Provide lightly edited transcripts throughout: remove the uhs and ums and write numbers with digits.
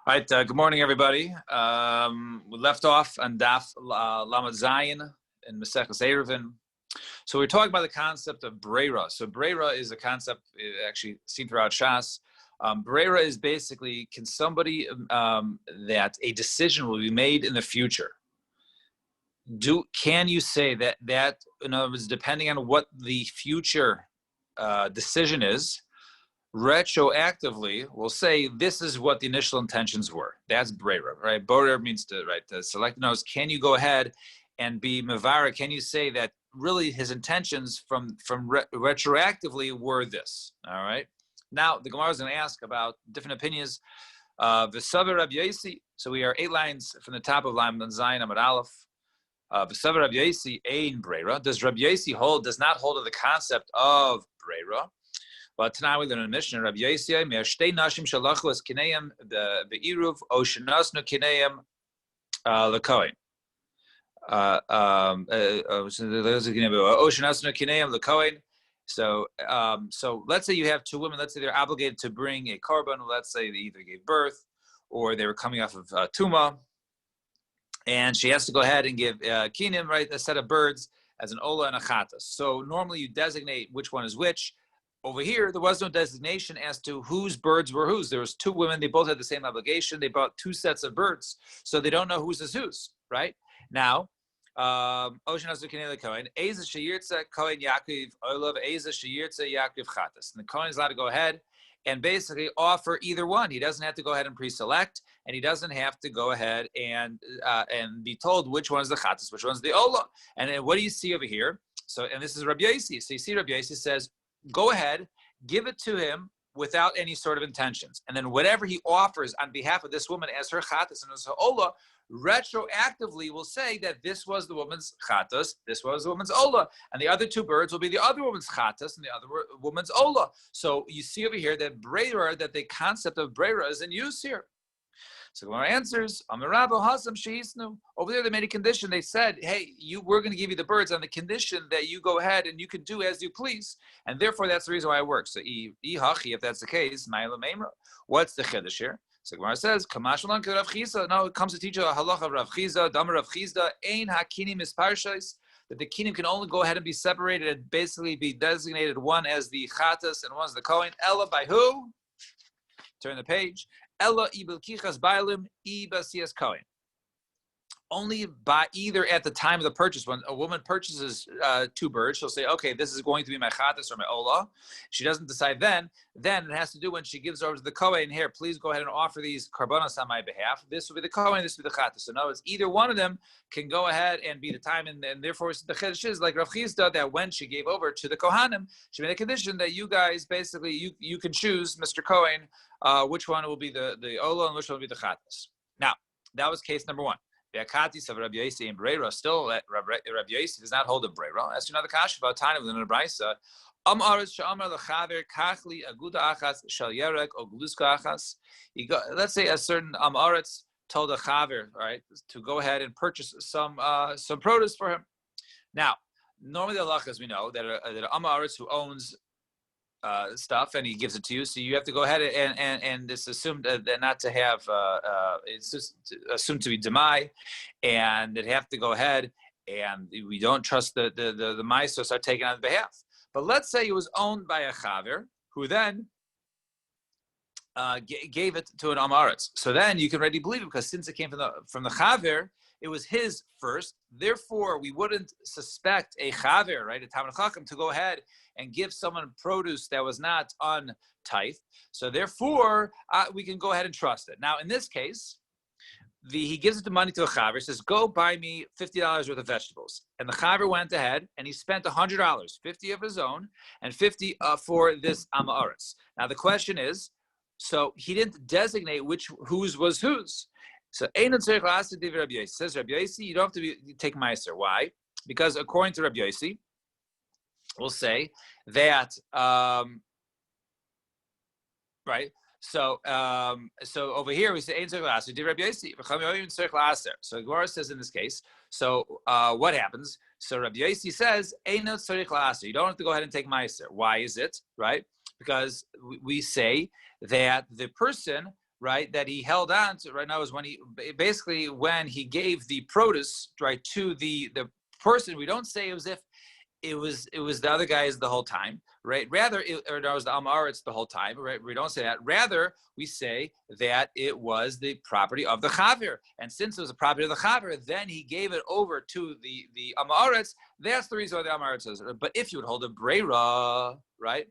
All right, good morning, everybody. We left off on Daf Lamed Zayin in Maseches Eruvin. So we're talking about the concept of Breira. So Breira is a concept actually seen throughout Shas. Breira is basically, can somebody, that a decision will be made in the future. Can you say that, in other words, depending on what the future decision is, retroactively will say this is what the initial intentions were. That's Breira, right? Breira means to select notes. Can you go ahead and be Mavara? Can you say that really his intentions from retroactively were this? All right. Now the Gemara is going to ask about different opinions. V'savar Rabbi Yosi. So we are 8 lines from the top of line Zayin Amud Aleph. V'savar Rabbi Yosi ein Breira. Does Rabbi Yosi does not hold of the concept of Breira? But tonight we learn in the Mishnah, Rabbi Yossi, me'ashtei nashim shalachu es kineim be'iruv o shenasnu kineim lekohen. O shenasnu kineim lekohen. So let's say you have 2 women. Let's say they're obligated to bring a korban. Let's say they either gave birth or they were coming off of tuma, and she has to go ahead and give kinim, right, a set of birds as an ola and a chatas. So normally you designate which one is which. Over here, there was no designation as to whose birds were whose. There was 2 women. They both had the same obligation. They brought 2 sets of birds. So they don't know whose is whose, right? Now, and the Kohen is allowed to go ahead and basically offer either one. He doesn't have to go ahead and pre-select, and he doesn't have to go ahead and be told which one is the chatas, which one's the ola. And then what do you see over here? So, and this is Rabbi Yosi. So you see Rabbi Yosi says, go ahead, give it to him without any sort of intentions. And then whatever he offers on behalf of this woman as her chatas and as her ola, retroactively will say that this was the woman's chatas, this was the woman's ola, and the other 2 birds will be the other woman's chatas and the other woman's ola. So you see over here that breira, that the concept of breira is in use here. So Gemara answers, over there they made a condition. They said, hey, we're going to give you the birds on the condition that you go ahead and you can do as you please. And therefore, that's the reason why it works. So if that's the case, what's the chiddush here? So Gemara says, no, it comes to teach you a halacha of Rav Chizda, Damar Rav Chizda, ein hakinim isparshais, that the kinim can only go ahead and be separated and basically be designated, one as the chatas and one as the kohen. Ella by who? Turn the page. Ella ibel kichas bailim ibasias kohen. Only by either at the time of the purchase, when a woman purchases 2 birds, she'll say, okay, this is going to be my chatas or my ola. She doesn't decide then it has to do when she gives over to the kohen, here, please go ahead and offer these karbanos on my behalf. This will be the kohen, this will be the chatas. So in other words, either one of them can go ahead and be the time, and therefore the chiddush is like Rav Chizda, that when she gave over to the kohanim, she made a condition that you guys, basically, you can choose, Mr. Kohen, which one will be the ola and which one will be the chatas. Now, that was case number 1. The akatis of Rabbi Yosi and Breira, still Rabbi Yosi does not hold a Breira. As you know, the kash about time within the Brisa, kachli aguda achas shal yerek or gluska achas. Let's say a certain Aretz told a chaver, right, to go ahead and purchase some produce for him. Now, normally the halachas, we know that an Aretz who owns stuff and he gives it to you, so you have to go ahead and it's assumed that not to have it's just assumed to be demai, and they have to go ahead and we don't trust the maestros are taken on behalf. But let's say it was owned by a chaver who then gave it to an amaretz. So then you can already believe it, because since it came from the chaver, it was his first. Therefore, we wouldn't suspect a chaver, right, a Talmid Chacham, to go ahead and give someone produce that was not untithed. So therefore, we can go ahead and trust it. Now, in this case, he gives the money to a chaver, says, go buy me $50 worth of vegetables. And the chaver went ahead and he spent $100, 50 of his own and 50 for this amaretz. Now, the question is, so he didn't designate whose was whose. So, says Rabbi Yosi, you don't have to take meiser. Why? Because according to Rabbi Yosi, we'll say that, right? So over here we say, so Rabbi Yosi. So Gemara says in this case, so what happens? So Rabbi Yosi says, you don't have to go ahead and take meiser. Why is it? Right? Because we say that the person right, that he held on to right now is when he gave the produce, right, to the person. We don't say it was if it was the other guys the whole time, right? Rather, it was the Amaretz the whole time, right? We don't say that. Rather, we say that it was the property of the Chavir. And since it was the property of the Chavir, then he gave it over to the Amaretz. That's the reason why the Amaretz is. But if you would hold a Breira, right?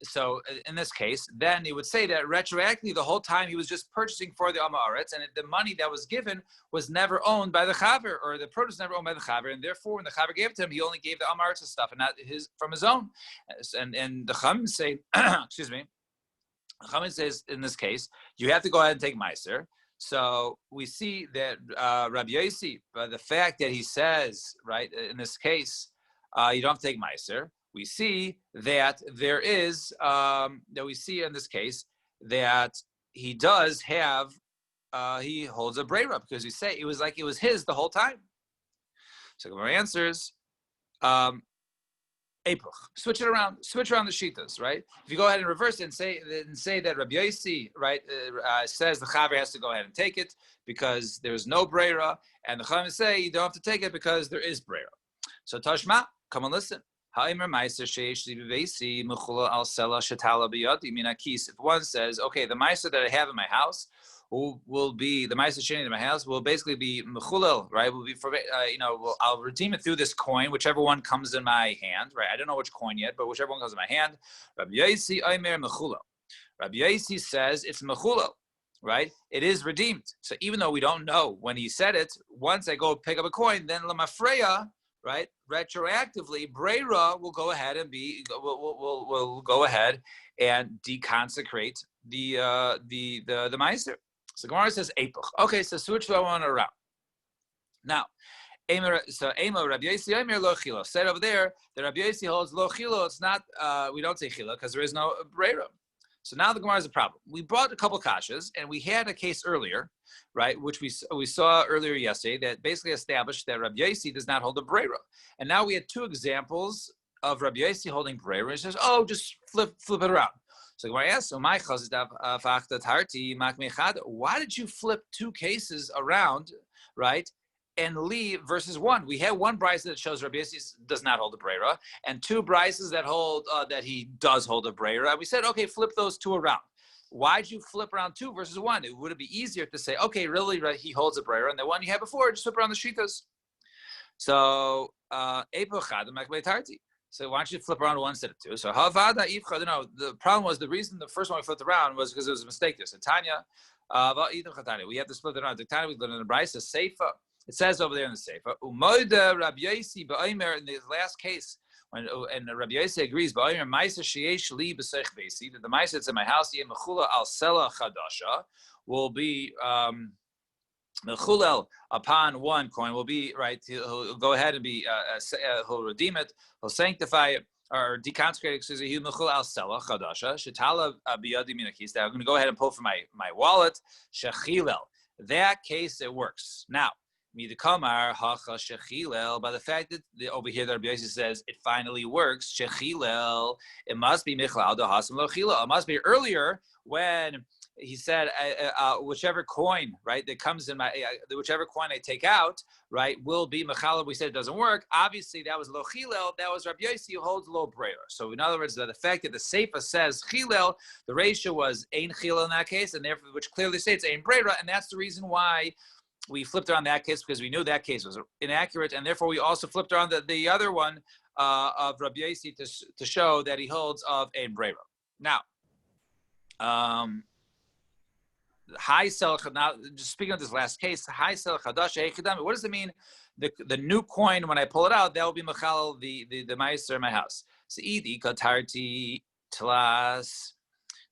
So in this case, then he would say that retroactively the whole time he was just purchasing for the Amaretz, and the money that was given was never owned by the Chaver, or the produce never owned by the Chaver, and therefore when the Chaver gave it to him, he only gave the Amaretz stuff and not from his own. And the Chachamim say, excuse me, the Chachamim says in this case you have to go ahead and take Meiser. So we see that Rabbi Yossi, by the fact that he says, right, in this case, you don't have to take Meiser. We see that there is, that we see in this case that he does have, he holds a breira because we say it was like it was his the whole time. So Gemara answers, Epuch. Switch around the shitas, right? If you go ahead and reverse it and say that Rabbi Yossi, right, says the Chaver has to go ahead and take it because there's no breira, and the Chachamim say you don't have to take it because there is breira. So Tashma, come and listen. If one says, okay, the meiser that I have in my house will be the meiser sheni in my house will basically be mechulel, right? Will be for I'll redeem it through this coin, whichever one comes in my hand, right? I don't know which coin yet, but whichever one comes in my hand. Rabbi Yossi omer mechulel. Rabbi Yossi says it's mechulel, right? It is redeemed. So even though we don't know when he said it, once I go pick up a coin, then lamafreya, right? Retroactively, Breira will go ahead and will go ahead and deconsecrate the Meiser. So Gemara says Epuch. Okay, so switch that one around. Now, Rabbi Yossi lo chilo. Said over there that Rabbi Yossi holds lo chilo. It's not. We don't say chilo because there is no Breira. So now the Gemara is a problem. We brought a couple kashas, and we had a case earlier, right, which we saw earlier yesterday that basically established that Rabbi Yossi does not hold a breira. And now we had two examples of Rabbi Yossi holding breira. He says, oh, just flip it around. So the Gemara asks, why did you flip two cases around, right, and leave verses one? We have one brisa that shows Rabbi Yossi does not hold a breira, and two brises that hold that he does hold a breira. We said, okay, flip those two around. Why'd you flip around two versus one? It would be easier to say, okay, really, right, he holds a breira, and the one you had before, just flip around the shitas. So, so why don't you flip around one instead of two? So, the problem was the reason the first one we flipped around was because it was a mistake there. So, Tanya, we have to split it around. Tanya, we learned in the Brisa, Seifa. It says over there in the Seifa, Umoida Rabbi Yossi ba'omer, in the last case, and Rabbi Yossi agrees, ba'omer ma'aser sheyesh li b'seich beisi, that the ma'aser that's in my house, yeh mechula al sela chadasha, will be mechulel upon one coin, will be, right, he'll go ahead and be, he'll redeem it, he'll sanctify it, or deconsecrate it, excuse me, mechul al sela chadasha, shetala biyadi minakis, that I'm going to go ahead and pull from my wallet, shechilel. That case, it works. Now, by the fact that over here the Rabbi Yossi says it finally works, shechilel, it must be michlal dehasam lo chilel. It must be earlier when he said whichever coin, right, that comes in my whichever coin I take out, right, will be mechalel. We said it doesn't work. Obviously, that was lo chilel. That was Rabbi Yossi who holds lo breira. So in other words, the fact that the Seifa says chilel, the ratio was ein chilel in that case, and therefore, which clearly states ein breira, and that's the reason why we flipped around that case, because we knew that case was inaccurate, and therefore we also flipped around the other one of Rabbi Yossi to show that he holds of ein breira. Now, high sel. Now, just speaking of this last case, high sel chadash eichidam. What does it mean? The new coin, when I pull it out, that will be mechal the meiser in my house. So idi katarti tlas.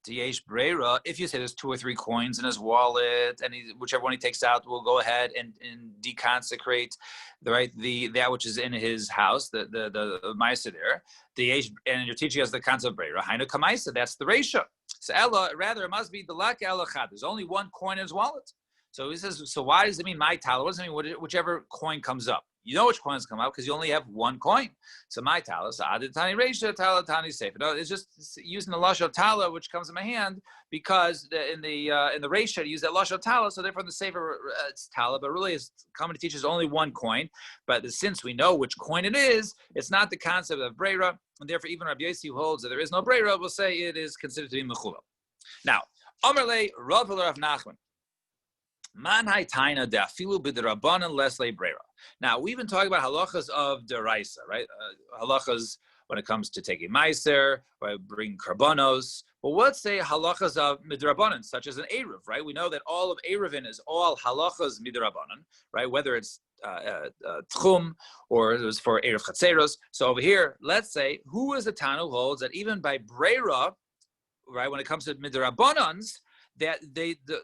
If you say there's 2 or 3 coins in his wallet, and whichever one he takes out will go ahead and deconsecrate that which is in his house, the ma'aser there. And you're teaching us the concept of breira. Hainu kamaisa, that's the ratio. So ella, rather it must be the lak ella chad. There's only one coin in his wallet. So he says, so why does it mean my tala? What does it mean? Whichever coin comes up. You know which coins come out because you only have one coin. So my talis, aditani reisha, talatani sefer. No, it's just using the lashon tala, which comes in my hand, because in the reisha use that lashon tala, so therefore the sefer it's tala, but really it's coming to teach us only one coin. But since we know which coin it is, it's not the concept of breira, and therefore even Rabbi Yossi, who holds that there is no breira, will say it is considered to be mechula. Now, Amarle Rav Nachman. Manhai taina de'afilu b'derabanan lesle breira. Now, we've been talking about halachas of deraisa, right? Halachas when it comes to taking meiser, or bringing karbanos. But let's say halachas of midrabanan, such as an eruv, right? We know that all of eruvin is all halachas midrabanan, right? Whether it's tchum or it was for eruv chatzeros. So over here, let's say, who is the Tana who holds that even by breira, right, when it comes to midrabanans, that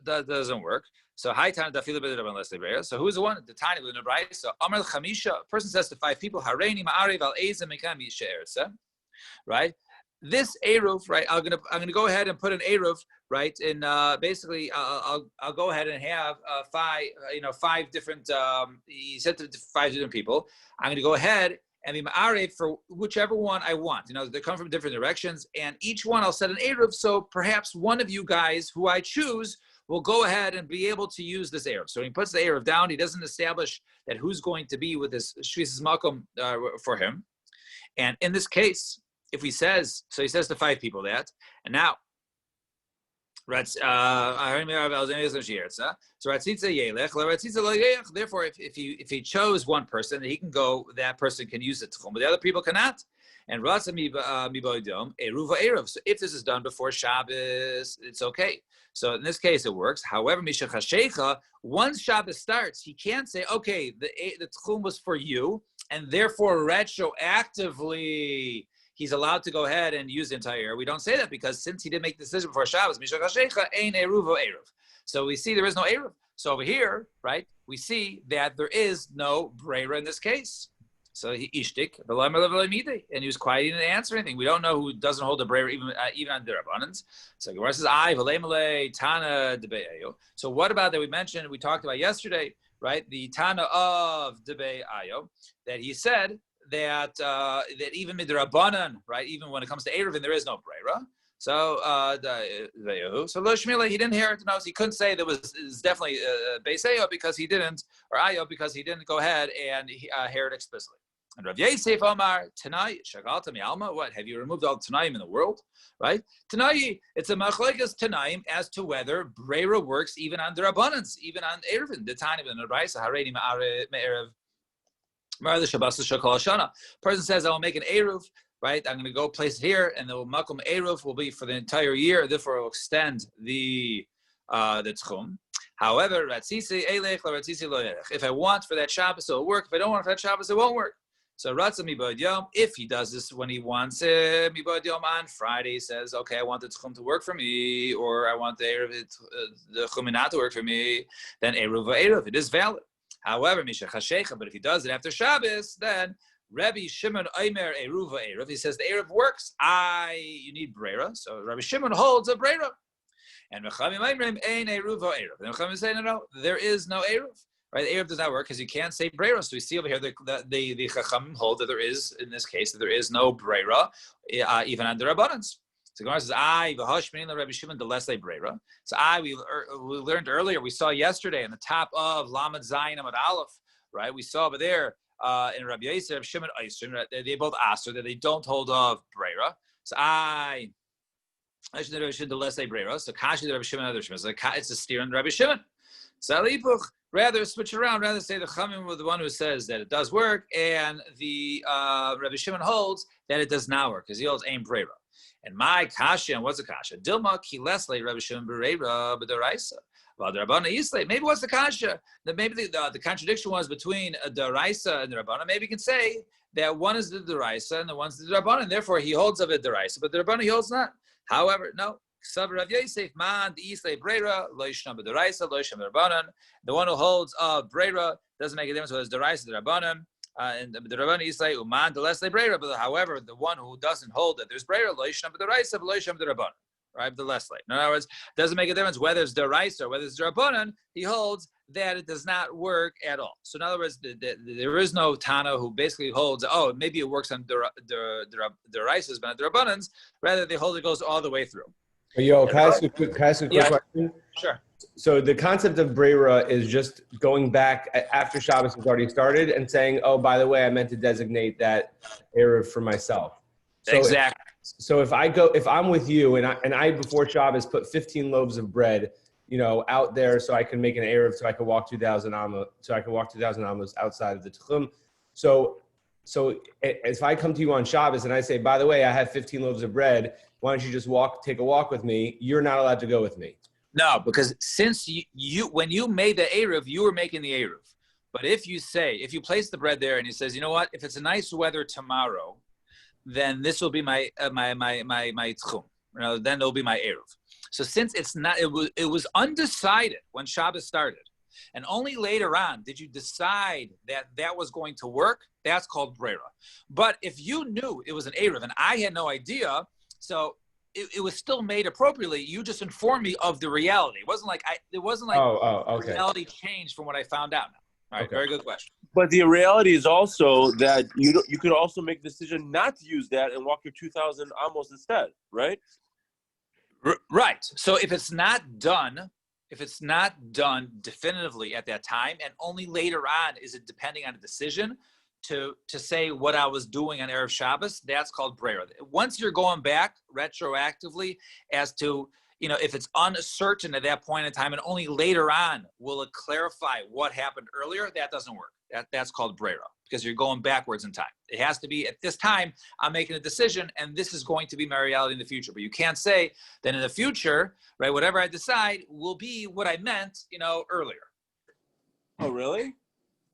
doesn't work. So high time dafilu b'deraban unless they breira. So who's the one? The tiny with the brayso. So Amar Chamisha, a person says to 5 people, Hareini ma'ariv al ezem mekam yishe'ersa, right? This eruv, right? I'm gonna go ahead and put an eruv, right? And basically, I'll go ahead and have 5 different. He said to 5 different people, I'm gonna go ahead and be ma'ariv for whichever one I want. They come from different directions, and each one I'll set an eruv. So perhaps one of you guys who I choose will go ahead and be able to use this eruv. So when he puts the eruv down, he doesn't establish that who's going to be with this shvisas makom for him. And in this case, if he says, so he says to 5 people that, and now, therefore, if he chose one person, he can go, that person can use the tchum, but the other people cannot. And so if this is done before Shabbos, it's okay. So in this case, it works. However, once Shabbos starts, he can't say, okay, the tchum was for you, and therefore retroactively he's allowed to go ahead and use the entire. We don't say that because since he didn't make the decision before Shabbos, so we see there is no eruv. So over here, right, we see that there is no breira in this case. So he ishtik, and he was quiet, he didn't answer anything. We don't know who doesn't hold a breira even on derabbanans. So Gemara says, Tana debe'ayo. So what about that we talked about yesterday, right? The Tana of debe'ayo, that he said that even midrabanan, right, even when it comes to eruvin, there is no breira. So Lo Shmila, he didn't hear it. No, so he couldn't say there was definitely beisayo because he didn't, or ayo because he didn't go ahead and hear it explicitly. And Rav Yosef Omar Tanai Shagalta Mi'alma. What, have you removed all the Tanaim in the world? Right? Tanai, it's a machlekes Tanaim as to whether breira works even on derabbanans, even on eruvin. The Tani ben Raisa Hareini Me'erev. Person says, I will make an eruv, right? I'm going to go place it here, and the makom eruv will be for the entire year. Therefore, it will extend the tchum. However, if I want for that Shabbos, it will work. If I don't want for that Shabbos, it won't work. So if he does this when he wants it, on Friday, he says, okay, I want the tchum to work for me, or I want the tchum not to work for me, then eruv, it is valid. However, but if he does it after Shabbos, then Rabbi Shimon Omer Eruva Eruv. He says the Eruv works. You need breira. So Rabbi Shimon holds a breira. And Mechamim Omer Ein Eruva Eruv. And Mechamim say, no, there is no Eruv. Right? The Eruv does not work because you can't say breira. So we see over here the Chachamim hold that there is, in this case, that there is no breira, even under abundance. So Gemara says, Rabbi Shimon the less breira. So we learned earlier, we saw yesterday in the top of Lamed Zayin Amud Aleph, right? We saw over there in Rabbi Yosef, Shimon Eisrin, they both asked that they don't hold of breira. So I should Rabbi Shimon the less breira. So Kashi the Rabbi Shimon other Shimon. So it's a steer in Rabbi Shimon. So rather switch around, rather say the Chamim was the one who says that it does work, and the Rabbi Shimon holds that it does not work because he holds aim breira. And my kasha, and what's the kasha? Dilma ki lesle Rabbi Shimon bereira b'daraisa. Well, the Rabbana Yislay. Maybe what's the kasha? Maybe the contradiction was between the daraisa and the Rabbana. Maybe you can say that one is the daraisa and the one's the Rabbana, and therefore he holds of it daraisa, but the Rabbana he holds not. However, no. Rav Yosef man the Yislay breira lo yishna b'daraisa lo yishna b'Rabbanan. The one who holds of breira doesn't make a difference whether it's daraisa or the Rabbanan. And the Rabbani Yislay uman the less breira. But however, the one who doesn't hold that there's breira lo yishna b'daraisa lo yishna b'Rabbanan. Right, the less late. In other words, it doesn't make a difference whether it's deraisa or whether it's drabanan. He holds that it does not work at all. So in other words, there is no Tana who basically holds, oh, maybe it works on the Rices, but not the Rabbanans. Rather, they hold it goes all the way through. Yo, can I ask you a quick question? Sure. So the concept of Brera is just going back after Shabbos has already started and saying, oh, by the way, I meant to designate that Erev for myself. So exactly. So if I'm with you and I before Shabbos put 15 loaves of bread, out there so I can make an Erev, so I can walk 2,000 amos outside of the Tchum. So if I come to you on Shabbos and I say, by the way, I have 15 loaves of bread, why don't you just take a walk with me? You're not allowed to go with me. No, because since you when you made the Erev, you were making the Erev. But if you place the bread there and he says, you know what, if it's a nice weather tomorrow, then this will be my tchum. Then it'll be my eruv. So since it's not, it was undecided when Shabbos started, and only later on did you decide that was going to work. That's called brera. But if you knew it was an eruv and I had no idea, so it was still made appropriately. You just informed me of the reality. It wasn't like okay. Reality changed from what I found out. All right, okay. Very good question. But the reality is also that you could also make the decision not to use that and walk your 2,000 amos instead, right? Right. So if it's not done definitively at that time, and only later on is it depending on a decision to say what I was doing on Erev Shabbos, that's called brera. Once you're going back retroactively as to, if it's uncertain at that point in time and only later on will it clarify what happened earlier, that doesn't work. That's called brera, because you're going backwards in time. It has to be at this time, I'm making a decision, and this is going to be my reality in the future. But you can't say that in the future, right, whatever I decide will be what I meant, earlier. Oh, really?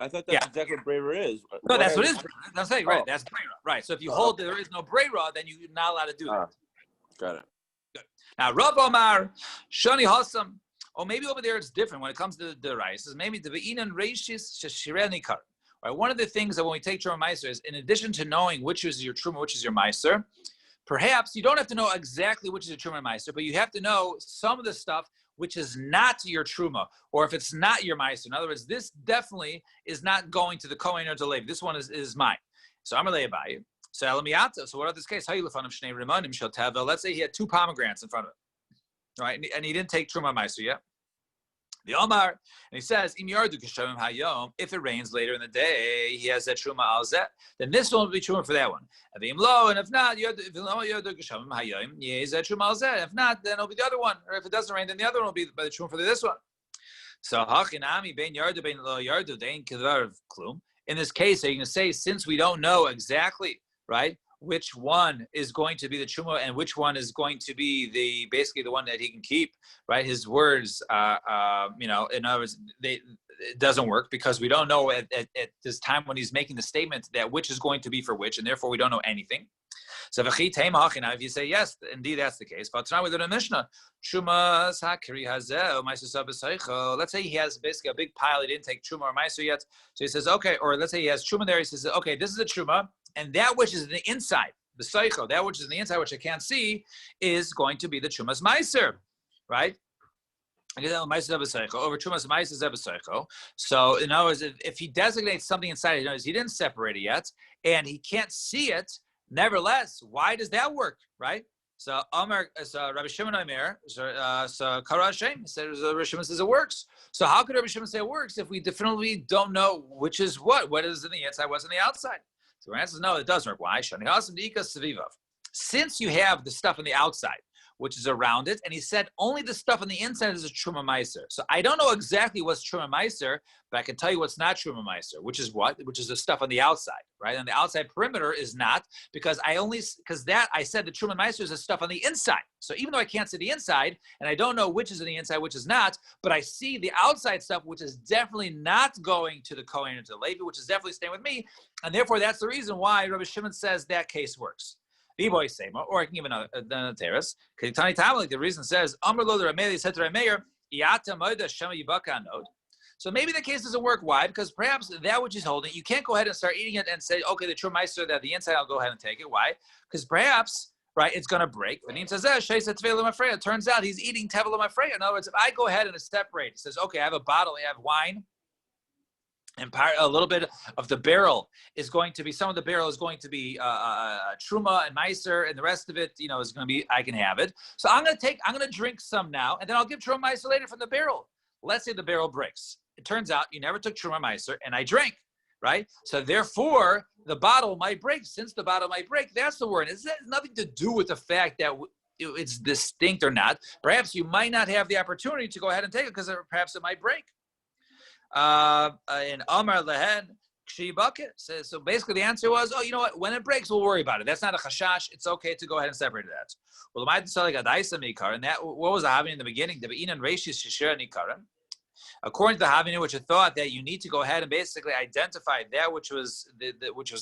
I thought that's exactly what brera is. No, that's what it is. That's what I'm saying, right? That's brera, right? So if you hold that there is no brera, then you're not allowed to do that. Got it. Good. Now, Rav Omar, Shani Hassam, or maybe over there it's different when it comes to the rice. Is maybe the ve'inan reishis sheshireni kar. Right. One of the things that when we take truma meiser is, in addition to knowing which is your truma, which is your meiser, perhaps you don't have to know exactly which is your truma meiser, but you have to know some of the stuff which is not your truma, or if it's not your meiser. In other words, this definitely is not going to the kohen or to Levi. This one is mine. So I'm going to lay by you. So what about this case? Let's say he had 2 pomegranates in front of him, right? And he didn't take truma meiser yet. The Omar, and he says, if it rains later in the day, he has that truma al zeh, then this one will be truma for that one. And if not, he has that truma al zeh. If not, then it'll be the other one. Or if it doesn't rain, then the other one will be by the truma for this one. So in this case, you can say, since we don't know exactly, right, which one is going to be the truma and which one is going to be basically the one that he can keep, right? His words, in other words, it doesn't work because we don't know at this time when he's making the statement that which is going to be for which, and therefore we don't know anything. So if you say yes, indeed that's the case. But now with the Mishnah, let's say he has basically a big pile, he didn't take truma or meiser yet. So he says, okay, or let's say he has truma there, he says, okay, this is a truma, and that which is in the inside, the seicho, that which is in the inside, which I can't see, is going to be the trumas meiser, right? Over trumas meiser zebaseicho. So in other words, if he designates something inside, he didn't separate it yet, and he can't see it. Nevertheless, why does that work, right? So Rabbi Shimon Omer, so Kara Hashem says Rabbi Shimon says it works. So how could Rabbi Shimon say it works if we definitely don't know which is what is in the inside, what's in the outside? So our answer is no, it doesn't work. Why? Since you have the stuff on the outside, which is around it, and he said only the stuff on the inside is a truma meiser. So I don't know exactly what's truma meiser, but I can tell you what's not truma meiser, which is what? Which is the stuff on the outside, right? And the outside perimeter is not, because I said the truma meiser is the stuff on the inside. So even though I can't see the inside, and I don't know which is in the inside, which is not, but I see the outside stuff, which is definitely not going to the Kohen or to the Levi, which is definitely staying with me, and therefore that's the reason why Rabbi Shimon says that case works. Or I can give another teres. The reason says, so maybe the case doesn't work. Why? Because perhaps that which he's holding, you can't go ahead and start eating it and say, okay, the true meiser that the inside, I'll go ahead and take it. Why? Because perhaps, right, it's going to break. And he says, it turns out he's eating tevel mafreya. In other words, if I go ahead and separate, it says, okay, I have a bottle, I have wine, and a little bit of the barrel is going to be, some of the barrel is going to be truma and meiser, and the rest of it, is going to be, I can have it. So I'm going to drink some now, and then I'll give truma meiser later from the barrel. Let's say the barrel breaks. It turns out you never took truma meiser, and I drank, right? So therefore, the bottle might break. Since the bottle might break, that's the word. It has nothing to do with the fact that it's distinct or not. Perhaps you might not have the opportunity to go ahead and take it because perhaps it might break. In Amar Lehen, so basically the answer was, oh, you know what? When it breaks, we'll worry about it. That's not a chashash. It's okay to go ahead and separate that. Well, and that, what was the having in the beginning? According to the Havinu, which had thought that you need to go ahead and basically identify that which was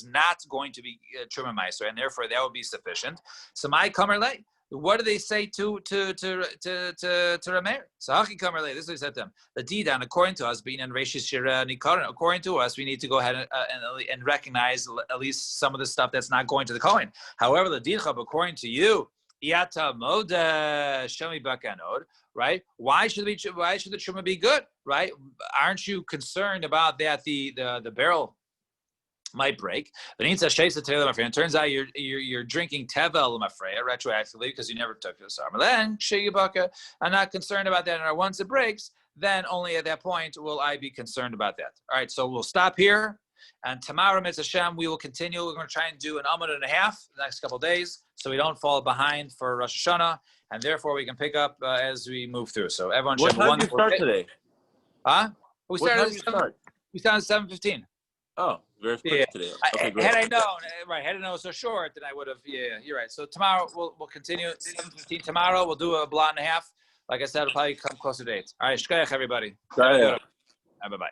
not going to be truma meiser, and therefore that would be sufficient. So my kamerle, what do they say to Rameir? So Hachi kamerle, this is what he said to them. The didan, according to us, being in Reshis Shira Nikaran, according to us, we need to go ahead and recognize at least some of the stuff that's not going to the Kohen. However, the didchab, according to you, Iyata moda shemi bakanod, right? Why should the truma be good, right? Aren't you concerned about that the barrel might break? It turns out you're drinking tevel mafreya retroactively because you never took the summer. Then I'm not concerned about that. And once it breaks, then only at that point will I be concerned about that. All right, so we'll stop here. And tomorrow, Mitzvah Hashem, we will continue. We're going to try and do an amud and a half the next couple of days, so we don't fall behind for Rosh Hashanah, and therefore we can pick up as we move through. So everyone should have a wonderful day. What time do you start today? Huh? We started at 7:15. Oh, very quick today. Okay, great. Had I known so short, then I would have. Yeah, you're right. So tomorrow we'll continue at 7:15. Tomorrow we'll do a blot and a half. Like I said, it'll probably come closer to 8. All right, shkayach everybody. Bye. Bye bye.